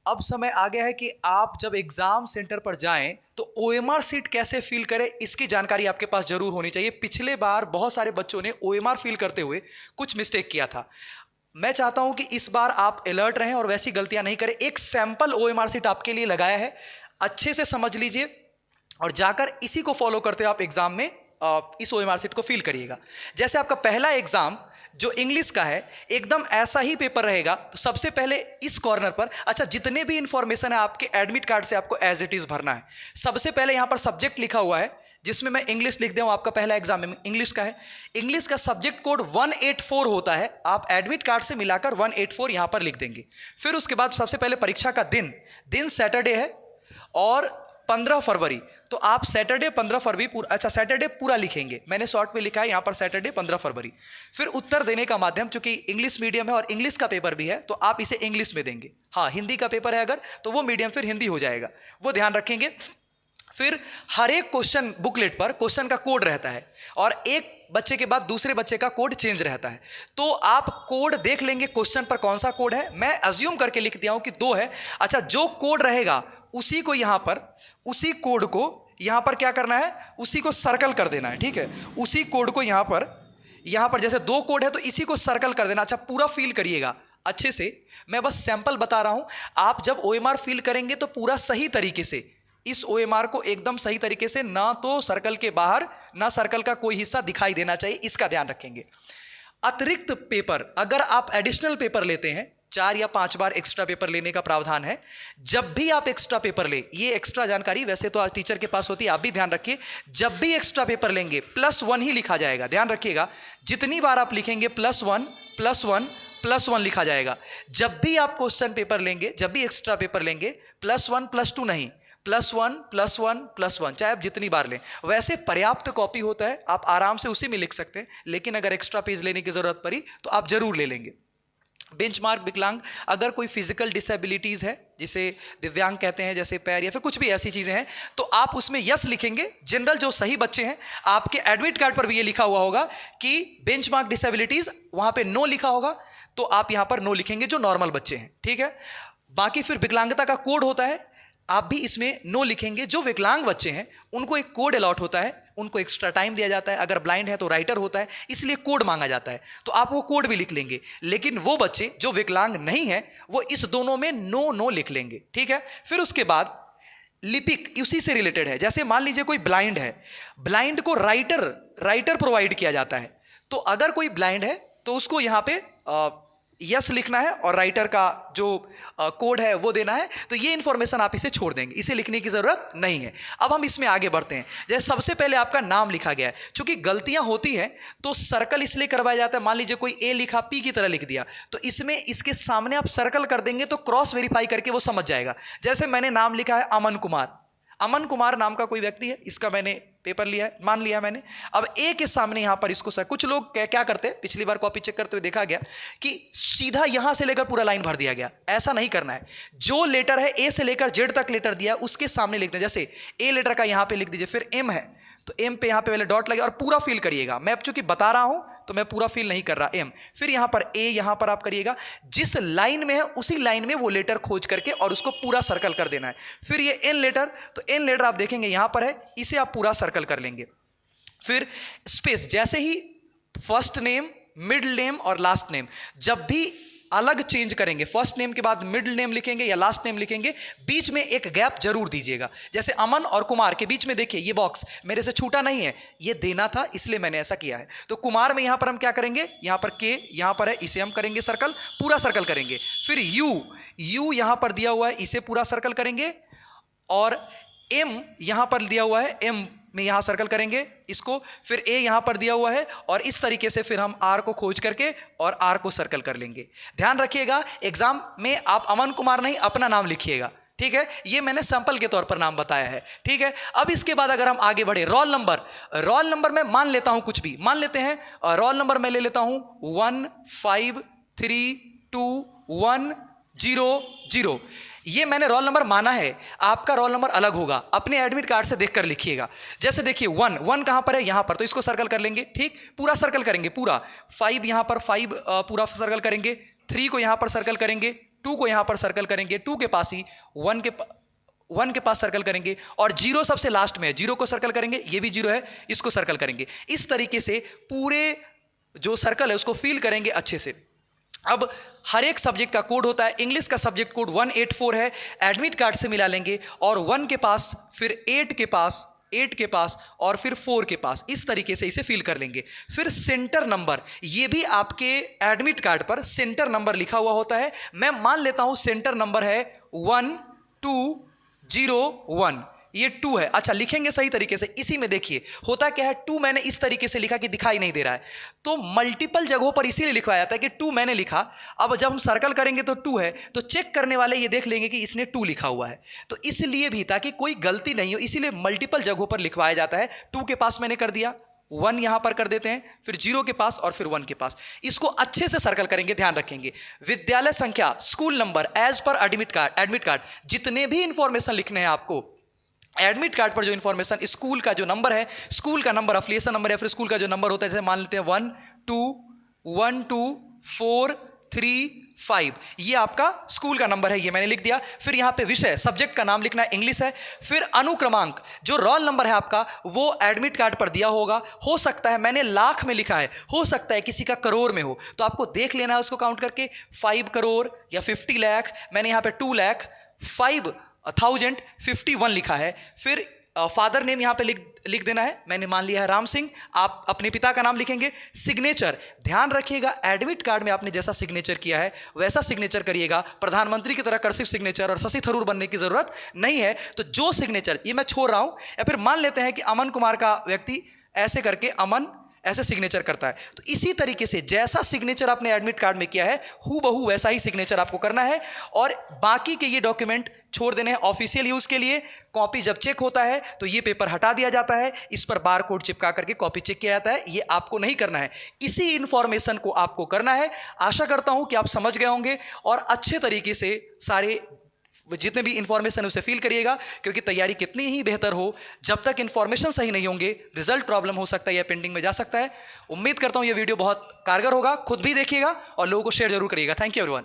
अब समय आ गया है कि आप जब एग्जाम सेंटर पर जाएं तो ओएमआर सीट कैसे फिल करें, इसकी जानकारी आपके पास जरूर होनी चाहिए। पिछले बार बहुत सारे बच्चों ने ओएमआर फिल करते हुए कुछ मिस्टेक किया था। मैं चाहता हूं कि इस बार आप अलर्ट रहें और वैसी गलतियां नहीं करें। एक सैंपल ओएमआर सीट आपके लिए लगाया है, अच्छे से समझ लीजिए और जाकर इसी को फॉलो करते हुए आप एग्जाम में इस ओएमआर सीट को फिल करिएगा। जैसे आपका पहला एग्जाम जो इंग्लिश का है, एकदम ऐसा ही पेपर रहेगा। तो सबसे पहले इस कॉर्नर पर, अच्छा, जितने भी इंफॉर्मेशन है आपके एडमिट कार्ड से आपको एज इट इज भरना है। सबसे पहले यहां पर सब्जेक्ट लिखा हुआ है, जिसमें मैं इंग्लिश लिख दूं। आपका पहला एग्जाम इंग्लिश का है, इंग्लिश का सब्जेक्ट कोड 184 होता है। आप एडमिट कार्ड से मिलाकर 184 यहां पर लिख देंगे। फिर उसके बाद सबसे पहले परीक्षा का दिन सैटरडे है और 15 फरवरी। तो आप सैटरडे 15 फरवरी पूरा, अच्छा, सैटरडे पूरा लिखेंगे। मैंने शॉर्ट में लिखा है यहां पर सैटरडे 15 फरवरी। फिर उत्तर देने का माध्यम, चूंकि इंग्लिश मीडियम है और इंग्लिश का पेपर भी है, तो आप इसे इंग्लिश में देंगे। हाँ, हिंदी का पेपर है अगर, तो वो मीडियम फिर हिंदी हो जाएगा, वो ध्यान रखेंगे। फिर हर एक क्वेश्चन बुकलेट पर क्वेश्चन का कोड रहता है और एक बच्चे के बाद दूसरे बच्चे का कोड चेंज रहता है। तो आप कोड देख लेंगे क्वेश्चन पर कौन सा कोड है। मैं अज्यूम करके लिख दिया हूं कि 2 है। अच्छा, जो कोड रहेगा उसी को यहां पर, उसी कोड को यहां पर क्या करना है, उसी को सर्कल कर देना है। ठीक है, उसी कोड को यहां पर जैसे 2 कोड है तो इसी को सर्कल कर देना। अच्छा, पूरा फील करिएगा अच्छे से। मैं बस सैंपल बता रहा हूं। आप जब ओएमआर फील करेंगे तो पूरा सही तरीके से इस ओएमआर को एकदम सही तरीके से, ना तो सर्कल के बाहर ना सर्कल का कोई हिस्सा दिखाई देना चाहिए, इसका ध्यान रखेंगे। अतिरिक्त पेपर, अगर आप एडिशनल पेपर लेते हैं, 4 या 5 बार एक्स्ट्रा पेपर लेने का प्रावधान है। जब भी आप एक्स्ट्रा पेपर ले, ये एक्स्ट्रा जानकारी वैसे तो आज टीचर के पास होती है, आप भी ध्यान रखिए। जब भी एक्स्ट्रा पेपर लेंगे +1 ही लिखा जाएगा, ध्यान रखिएगा। जितनी बार आप लिखेंगे +1 +1 +1 लिखा जाएगा। जब भी आप क्वेश्चन पेपर लेंगे, जब भी एक्स्ट्रा पेपर लेंगे, +1 +2 नहीं, +1 +1 +1, चाहे आप जितनी बार लें। वैसे पर्याप्त कॉपी होता है, आप आराम से उसी में लिख सकते हैं, लेकिन अगर एक्स्ट्रा पेज लेने की जरूरत पड़ी तो आप जरूर ले लेंगे। बेंचमार्क विकलांग, अगर कोई फिजिकल डिसेबिलिटीज है, जिसे दिव्यांग कहते हैं, जैसे पैर या फिर कुछ भी ऐसी चीजें हैं, तो आप उसमें यस लिखेंगे। जनरल जो सही बच्चे हैं, आपके एडमिट कार्ड पर भी ये लिखा हुआ होगा कि बेंचमार्क डिसेबिलिटीज, वहां पे नो लिखा होगा, तो आप यहां पर नो लिखेंगे जो नॉर्मल बच्चे हैं। ठीक है, बाकी फिर विकलांगता का कोड होता है, आप भी इसमें नो लिखेंगे। जो विकलांग बच्चे हैं उनको एक कोड अलॉट होता है, उनको एक्स्ट्रा टाइम दिया जाता है। अगर ब्लाइंड है तो राइटर होता है, इसलिए कोड मांगा जाता है, तो आप वो कोड भी लिख लेंगे। लेकिन वो बच्चे जो विकलांग नहीं है वो इस दोनों में नो लिख लेंगे। ठीक है, फिर उसके बाद लिपिक उसी से रिलेटेड है। जैसे मान लीजिए कोई ब्लाइंड है, ब्लाइंड को राइटर प्रोवाइड किया जाता है। तो अगर कोई ब्लाइंड है तो उसको यहां पे यस लिखना है और राइटर का जो कोड है वो देना है। तो ये इंफॉर्मेशन आप इसे छोड़ देंगे, इसे लिखने की जरूरत नहीं है। अब हम इसमें आगे बढ़ते हैं। जैसे सबसे पहले आपका नाम लिखा गया है, चूंकि गलतियां होती हैं तो सर्कल इसलिए करवाया जाता है। मान लीजिए कोई ए लिखा, पी की तरह लिख दिया, तो इसमें इसके सामने आप सर्कल कर देंगे तो क्रॉस वेरीफाई करके वो समझ जाएगा। जैसे मैंने नाम लिखा है अमन कुमार, अमन कुमार नाम का कोई व्यक्ति है, इसका मैंने पेपर लिया है, मान लिया मैंने। अब ए के सामने यहां पर इसको कुछ लोग क्या करते हैं, पिछली बार कॉपी चेक करते हुए देखा गया कि सीधा यहां से लेकर पूरा लाइन भर दिया गया। ऐसा नहीं करना है। जो लेटर है ए से लेकर जेड तक लेटर दिया उसके सामने लिख दें। जैसे ए लेटर का यहां पे लिख दीजिए, फिर एम है तो एम पे यहां पे पहले डॉट लगे और पूरा फिल करिएगा। मैं अब चूंकि बता रहा हूं तो मैं पूरा फिल नहीं कर रहा, एम, फिर यहां पर ए, यहां पर आप करिएगा। जिस लाइन में है उसी लाइन में वो लेटर खोज करके और उसको पूरा सर्कल कर देना है। फिर ये एन लेटर, तो एन लेटर आप देखेंगे यहां पर है, इसे आप पूरा सर्कल कर लेंगे। फिर स्पेस, जैसे ही फर्स्ट नेम, मिडिल नेम और लास्ट नेम जब भी अलग चेंज करेंगे, फर्स्ट नेम के बाद मिडिल नेम लिखेंगे या लास्ट नेम लिखेंगे, बीच में एक गैप जरूर दीजिएगा। जैसे अमन और कुमार के बीच में देखिए ये बॉक्स मेरे से छूटा नहीं है, ये देना था इसलिए मैंने ऐसा किया है। तो कुमार में यहां पर हम क्या करेंगे, यहां पर के यहां पर है, इसे हम करेंगे सर्कल, पूरा सर्कल करेंगे। फिर यू यहां पर दिया हुआ है, इसे पूरा सर्कल करेंगे। और एम यहां पर दिया हुआ है, एम में यहां सर्कल करेंगे इसको। फिर ए यहां पर दिया हुआ है और इस तरीके से फिर हम आर को खोज करके और आर को सर्कल कर लेंगे। ध्यान रखिएगा, एग्जाम में आप अमन कुमार नहीं अपना नाम लिखिएगा। ठीक है, ये मैंने सैंपल के तौर पर नाम बताया है। ठीक है, अब इसके बाद अगर हम आगे बढ़े, रोल नंबर में मान लेता हूं कुछ भी, मान लेते हैं रोल नंबर मैं ले लेता हूं 1532100। ये मैंने रोल नंबर माना है, आपका रोल नंबर अलग होगा, अपने एडमिट कार्ड से देखकर लिखिएगा। जैसे देखिए 1 कहां पर है, यहां पर, तो इसको सर्कल कर लेंगे। ठीक, पूरा सर्कल करेंगे, पूरा 5 यहां पर 5 पूरा सर्कल करेंगे, 3 को यहां पर सर्कल करेंगे, 2 को यहां पर सर्कल करेंगे, 2 के पास ही 1 के पास सर्कल करेंगे, और 0 सबसे लास्ट में है, 0 को सर्कल करेंगे, ये भी 0 है, इसको सर्कल करेंगे। इस तरीके से पूरे जो सर्कल है उसको फील करेंगे अच्छे से। अब हर एक सब्जेक्ट का कोड होता है, इंग्लिश का सब्जेक्ट कोड 184 है, एडमिट कार्ड से मिला लेंगे, और 1 के पास, फिर 8 के पास और फिर 4 के पास, इस तरीके से इसे फील कर लेंगे। फिर सेंटर नंबर, ये भी आपके एडमिट कार्ड पर सेंटर नंबर लिखा हुआ होता है। मैं मान लेता हूं सेंटर नंबर है 1201, ये 2 है। अच्छा, लिखेंगे सही तरीके से। इसी में देखिए होता क्या है, 2 मैंने इस तरीके से लिखा कि दिखाई नहीं दे रहा है, तो मल्टीपल जगहों पर इसीलिए लिखवाया जाता है कि 2 मैंने लिखा। अब जब हम सर्कल करेंगे तो 2 है, तो चेक करने वाले ये देख लेंगे कि इसने 2 लिखा हुआ है, तो इसलिए भी ताकि कोई गलती नहीं हो, इसीलिए मल्टीपल जगहों पर लिखवाया जाता है। 2 के पास मैंने कर दिया, 1 यहां पर कर देते हैं, फिर 0 के पास और फिर 1 के पास, इसको अच्छे से सर्कल करेंगे, ध्यान रखेंगे। विद्यालय संख्या, school number, as per admit card, जितने भी इंफॉर्मेशन लिखने हैं आपको एडमिट कार्ड पर, जो इंफॉर्मेशन, स्कूल का जो नंबर है, स्कूल का नंबर, अफिलिएशन नंबर या फिर स्कूल का जो नंबर होता है, जैसे मान लेते हैं 1 2 4 3 5, ये आपका स्कूल का नंबर है, ये मैंने लिख दिया। फिर यहां पे विषय, सब्जेक्ट का नाम लिखना है, इंग्लिश है। फिर अनुक्रमांक, जो रोल नंबर है आपका, वो एडमिट कार्ड पर दिया होगा, हो सकता है मैंने लाख में लिखा है, हो सकता है किसी का करोड़ में हो, तो आपको देख लेना है उसको काउंट करके, 5 करोड़ या 50 लाख, मैंने यहां पे 2 लाख 5,051 लिखा है। फिर फादर नेम यहां पे लिख देना है, मैंने मान लिया है राम सिंह, आप अपने पिता का नाम लिखेंगे। सिग्नेचर, ध्यान रखिएगा एडमिट कार्ड में आपने जैसा सिग्नेचर किया है वैसा सिग्नेचर करिएगा, प्रधानमंत्री की तरह कर्सिव सिग्नेचर और शशि थरूर बनने की जरूरत नहीं है। तो जो सिग्नेचर, ये मैं छोड़ रहा हूं, या फिर मान लेते हैं कि अमन कुमार का व्यक्ति ऐसे करके अमन ऐसे सिग्नेचर करता है, तो इसी तरीके से जैसा सिग्नेचर आपने एडमिट कार्ड में किया है हूबहू वैसा ही सिग्नेचर आपको करना है। और बाकी के ये डॉक्यूमेंट छोड़ देने हैं ऑफिशियल यूज के लिए। कॉपी जब चेक होता है तो ये पेपर हटा दिया जाता है, इस पर बार कोड चिपका करके कॉपी चेक किया जाता है, ये आपको नहीं करना है, इसी इंफॉर्मेशन को आपको करना है। आशा करता हूं कि आप समझ गए होंगे और अच्छे तरीके से सारे जितने भी इंफॉर्मेशन उसे फील करिएगा, क्योंकि तैयारी कितनी ही बेहतर हो, जब तक इंफॉर्मेशन सही नहीं होंगे रिजल्ट प्रॉब्लम हो सकता है या पेंडिंग में जा सकता है। उम्मीद करता हूं ये वीडियो बहुत कारगर होगा, खुद भी देखिएगा और लोगों को शेयर जरूर करिएगा। Thank you everyone.